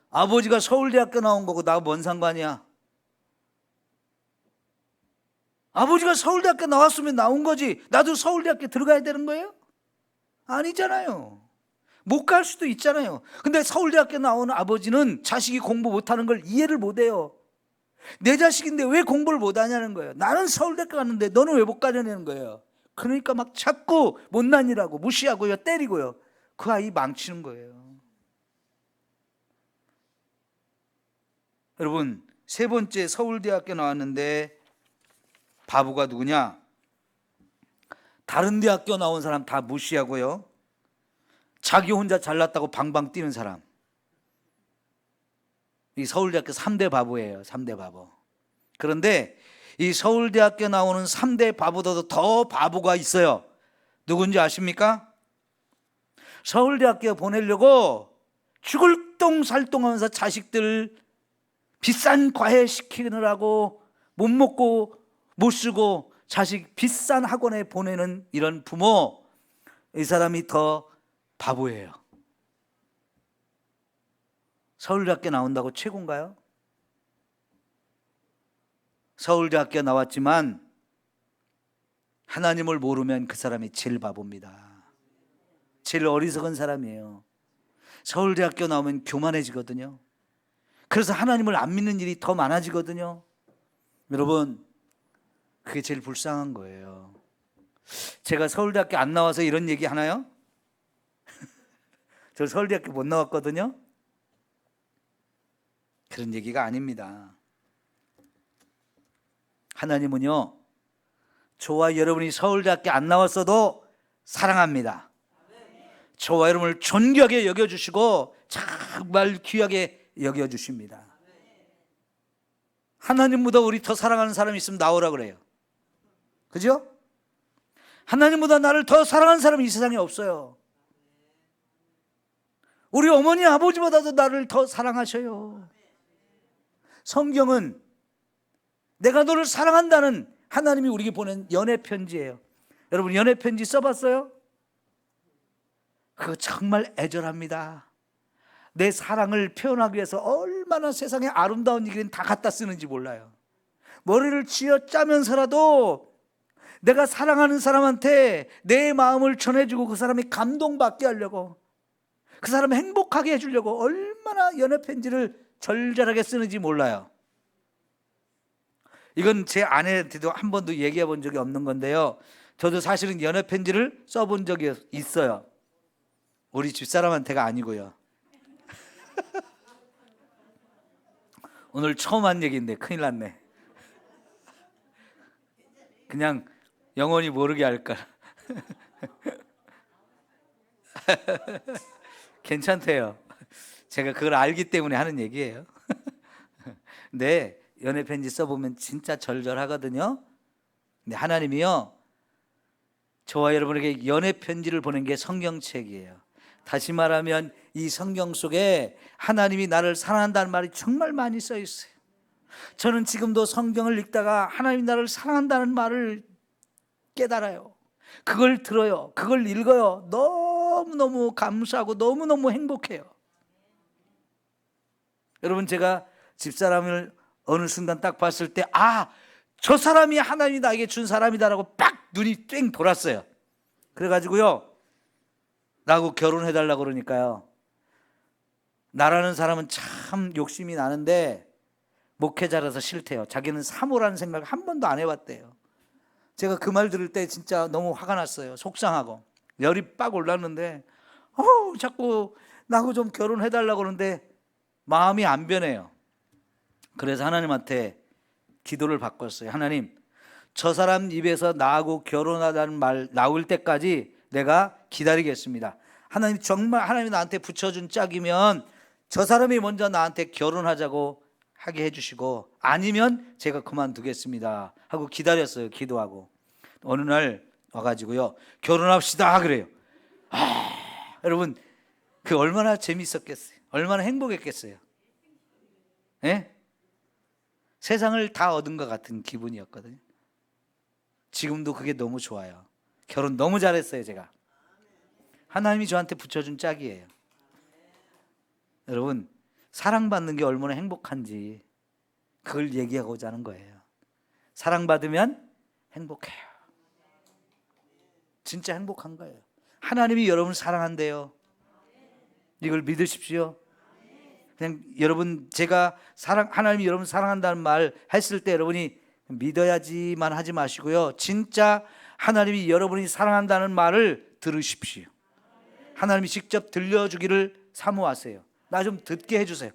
아버지가 서울대학교 나온 거고 나하고 뭔 상관이야? 아버지가 서울대학교 나왔으면 나온 거지 나도 서울대학교 들어가야 되는 거예요? 아니잖아요. 못 갈 수도 있잖아요. 근데 서울대학교 나온 아버지는 자식이 공부 못하는 걸 이해를 못해요. 내 자식인데 왜 공부를 못하냐는 거예요. 나는 서울대학교 갔는데 너는 왜 못 가냐는 거예요. 그러니까 막 자꾸 못난이라고 무시하고요, 때리고요. 그 아이 망치는 거예요. 여러분, 세 번째 서울대학교 나왔는데 바보가 누구냐? 다른 대학교 나온 사람 다 무시하고요, 자기 혼자 잘났다고 방방 뛰는 사람. 이 서울대학교 3대 바보예요. 3대 바보. 그런데 이 서울대학교 나오는 3대 바보보다도 더 바보가 있어요. 누군지 아십니까? 서울대학교 보내려고 죽을 똥 살똥하면서 자식들 비싼 과외 시키느라고 못 먹고 못 쓰고 자식 비싼 학원에 보내는 이런 부모, 이 사람이 더 바보예요. 서울대학교 나온다고 최고인가요? 서울대학교 나왔지만 하나님을 모르면 그 사람이 제일 바보입니다. 제일 어리석은 사람이에요. 서울대학교 나오면 교만해지거든요. 그래서 하나님을 안 믿는 일이 더 많아지거든요. 여러분, 그게 제일 불쌍한 거예요. 제가 서울대학교 안 나와서 이런 얘기 하나요? 저 서울대학교 못 나왔거든요. 그런 얘기가 아닙니다. 하나님은요, 저와 여러분이 서울대학교 안 나왔어도 사랑합니다. 저와 여러분을 존귀하게 여겨주시고 정말 귀하게 여겨주십니다. 하나님보다 우리 더 사랑하는 사람이 있으면 나오라 그래요. 그죠? 하나님보다 나를 더 사랑하는 사람이 이 세상에 없어요. 우리 어머니 아버지보다도 나를 더 사랑하셔요. 성경은 내가 너를 사랑한다는 하나님이 우리에게 보낸 연애 편지예요. 여러분, 연애 편지 써봤어요? 그거 정말 애절합니다. 내 사랑을 표현하기 위해서 얼마나 세상에 아름다운 얘기는 다 갖다 쓰는지 몰라요. 머리를 쥐어 짜면서라도 내가 사랑하는 사람한테 내 마음을 전해주고 그 사람이 감동받게 하려고, 그 사람을 행복하게 해주려고 얼마나 연애 편지를 절절하게 쓰는지 몰라요. 이건 제 아내한테도 한 번도 얘기해 본 적이 없는 건데요, 저도 사실은 연애 편지를 써본 적이 있어요. 우리 집사람한테가 아니고요. 오늘 처음 한 얘기인데 큰일 났네. 그냥 영원히 모르게 할까. 괜찮대요. 제가 그걸 알기 때문에 하는 얘기예요. 근데 연애 편지 써보면 진짜 절절하거든요. 근데 하나님이요, 저와 여러분에게 연애 편지를 보낸 게 성경책이에요. 다시 말하면 이 성경 속에 하나님이 나를 사랑한다는 말이 정말 많이 써 있어요. 저는 지금도 성경을 읽다가 하나님이 나를 사랑한다는 말을 깨달아요. 그걸 들어요. 그걸 읽어요. 너무너무 감사하고 너무너무 행복해요. 여러분, 제가 집사람을 어느 순간 딱 봤을 때 저 사람이 하나님이 나에게 준 사람이다라고 빡 눈이 땡 돌았어요. 그래가지고요, 나하고 결혼해달라고 그러니까요, 나라는 사람은 참 욕심이 나는데 목회자라서 싫대요. 자기는 사모라는 생각을 한 번도 안 해봤대요. 제가 그 말 들을 때 진짜 너무 화가 났어요. 속상하고 열이 빡 올랐는데 자꾸 나하고 좀 결혼해달라고 그러는데 마음이 안 변해요. 그래서 하나님한테 기도를 바꿨어요. 하나님, 저 사람 입에서 나하고 결혼하자는 말 나올 때까지 내가 기다리겠습니다. 하나님, 정말 하나님이 나한테 붙여준 짝이면 저 사람이 먼저 나한테 결혼하자고 하게 해주시고, 아니면 제가 그만두겠습니다 하고 기다렸어요. 기도하고 어느 날 와가지고요, 결혼합시다 그래요. 여러분, 그 얼마나 재밌었겠어요. 얼마나 행복했겠어요. 예? 세상을 다 얻은 것 같은 기분이었거든요. 지금도 그게 너무 좋아요. 결혼 너무 잘했어요. 제가 하나님이 저한테 붙여준 짝이에요. 여러분, 사랑받는 게 얼마나 행복한지 그걸 얘기하고자 하는 거예요. 사랑받으면 행복해요. 진짜 행복한 거예요. 하나님이 여러분을 사랑한대요. 이걸 믿으십시오. 그냥 여러분, 제가 하나님이 여러분 사랑한다는 말 했을 때 여러분이 믿어야지만 하지 마시고요, 진짜 하나님이 여러분이 사랑한다는 말을 들으십시오. 하나님이 직접 들려주기를 사모하세요. 나 좀 듣게 해주세요.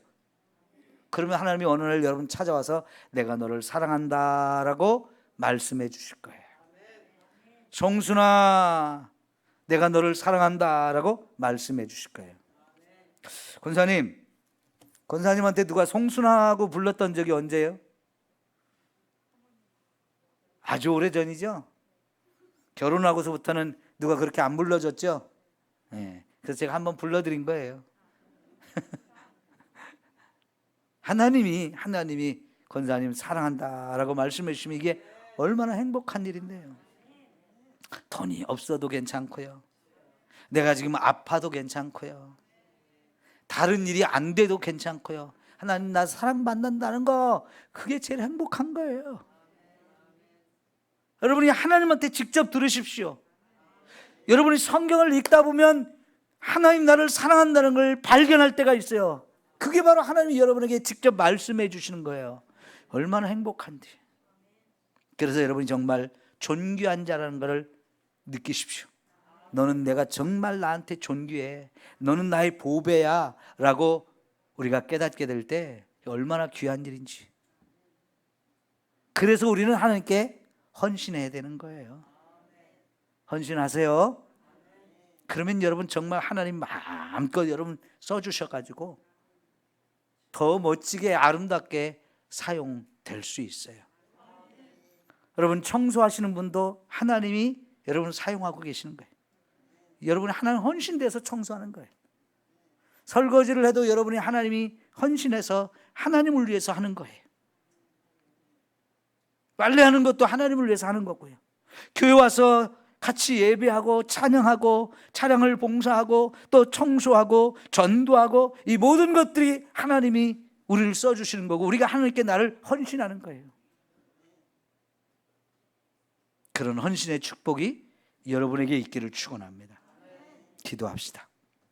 그러면 하나님이 어느 날 여러분 찾아와서 내가 너를 사랑한다라고 말씀해 주실 거예요. 송순아, 내가 너를 사랑한다라고 말씀해 주실 거예요. 권사님한테 누가 송순아하고 불렀던 적이 언제예요? 아주 오래전이죠. 결혼하고서부터는 누가 그렇게 안 불러줬죠. 네. 그래서 제가 한번 불러드린 거예요. 하나님이 권사님 사랑한다라고 말씀해 주시면 이게 얼마나 행복한 일인데요. 돈이 없어도 괜찮고요, 내가 지금 아파도 괜찮고요, 다른 일이 안 돼도 괜찮고요, 하나님 나 사랑받는다는 거, 그게 제일 행복한 거예요. 여러분이 하나님한테 직접 들으십시오. 여러분이 성경을 읽다 보면 하나님 나를 사랑한다는 걸 발견할 때가 있어요. 그게 바로 하나님이 여러분에게 직접 말씀해 주시는 거예요. 얼마나 행복한지. 그래서 여러분이 정말 존귀한 자라는 것을 느끼십시오. 너는 내가 정말 나한테 존귀해, 너는 나의 보배야 라고 우리가 깨닫게 될 때 얼마나 귀한 일인지. 그래서 우리는 하나님께 헌신해야 되는 거예요. 헌신하세요. 그러면 여러분 정말 하나님 마음껏 여러분 써주셔가지고 더 멋지게 아름답게 사용될 수 있어요. 여러분, 청소하시는 분도 하나님이 여러분을 사용하고 계시는 거예요. 여러분이 하나님 헌신돼서 청소하는 거예요. 설거지를 해도 여러분이 하나님이 헌신해서 하나님을 위해서 하는 거예요. 빨래하는 것도 하나님을 위해서 하는 거고요. 교회 와서 같이 예배하고 찬양하고 차량을 봉사하고 또 청소하고 전도하고, 이 모든 것들이 하나님이 우리를 써주시는 거고 우리가 하나님께 나를 헌신하는 거예요. 그런 헌신의 축복이 여러분에게 있기를 축원합니다. 기도합시다.